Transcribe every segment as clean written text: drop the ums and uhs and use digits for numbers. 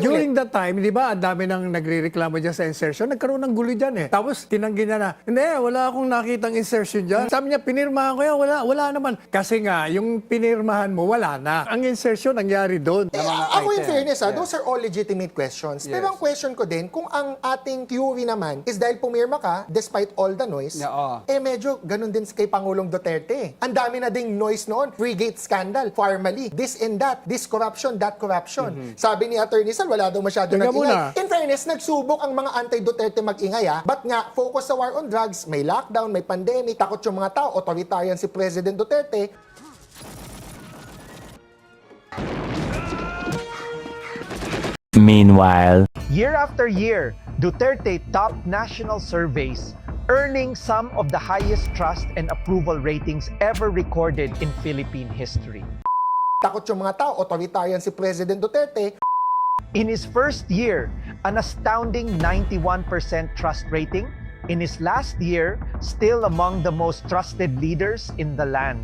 during that time, di ba, ang dami nang nagre-reklamo dyan sa insertion, nagkaroon ng gulo dyan eh. Tapos, tinanggi niya na, hindi, wala akong nakitang insertion dyan. Sabi niya, pinirmahan ko yan, wala naman. Kasi nga, yung pinirmahan mo, wala na. Ang insertion, nangyari doon. Ako in fairness, those are all legitimate questions. Pero ang question ko din, kung ang ating theory naman is dahil pumirma ka, despite all the noise, medyo ganun din kay Pangulong Duterte. Ang dami na ding noise noon, Frigate scandal, formally, this and that, this corruption, that corruption. Sabi ni Attorney Sal, wala daw masyado nag-ingay. In fairness, nagsubok ang mga anti-Duterte mag-ingay But nga, focus sa war on drugs, may lockdown, may pandemic, takot yung mga tao, authoritarian si President Duterte. Meanwhile, Year after year, Duterte topped national surveys, earning some of the highest trust and approval ratings ever recorded in Philippine history. Takot yung mga tao, authoritarian si President Duterte. In his first year, an astounding 91% trust rating. In his last year, still among the most trusted leaders in the land.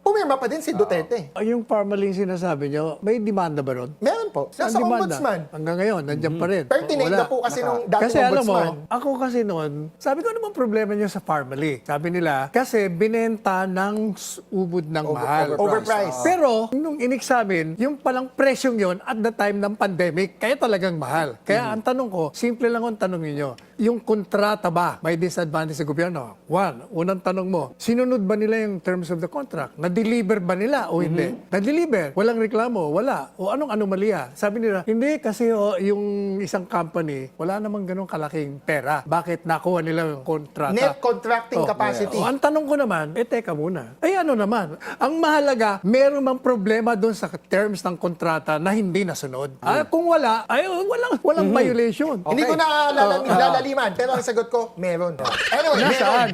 Pumirma pa din si Duterte. Yung formaling sinasabi niyo, may demanda ba ron? Meron po. Nasa Ang demanda, ombudsman. hanggang ngayon, nandiyan pa rin. Pertinent Wala. na po kasi nung dating Kasi alam mo, ombudsman. ako kasi noon, sabi ko naman problema niyo sa Farmally. Sabi nila, kasi binenta ng ubod ng mahal. Overpriced. Pero, nung in-examine, yung palang presyong yon at the time ng pandemic, kaya talagang mahal. Kaya ang tanong ko, simple lang ang tanongin nyo, yung kontrata ba may disadvantage sa gobyerno? Unang tanong mo, sinunod ba nila yung terms of the contract? Na-deliver ba nila o hindi? Na-deliver, walang reklamo, wala. O anong anomalya? Sabi nila, hindi kasi yung isang company, wala namang ganong kalaking pera. Bakit nakuha nila yung kontrata? Net contracting capacity. Ang tanong ko naman, teka muna. Ano naman? Ang mahalaga, meron mang problema doon sa terms ng kontrata na hindi nasunod. Kung wala, walang violation. Hindi ko na lalaliman, pero ang sagot ko, meron. Anyway, meron. Nasaan?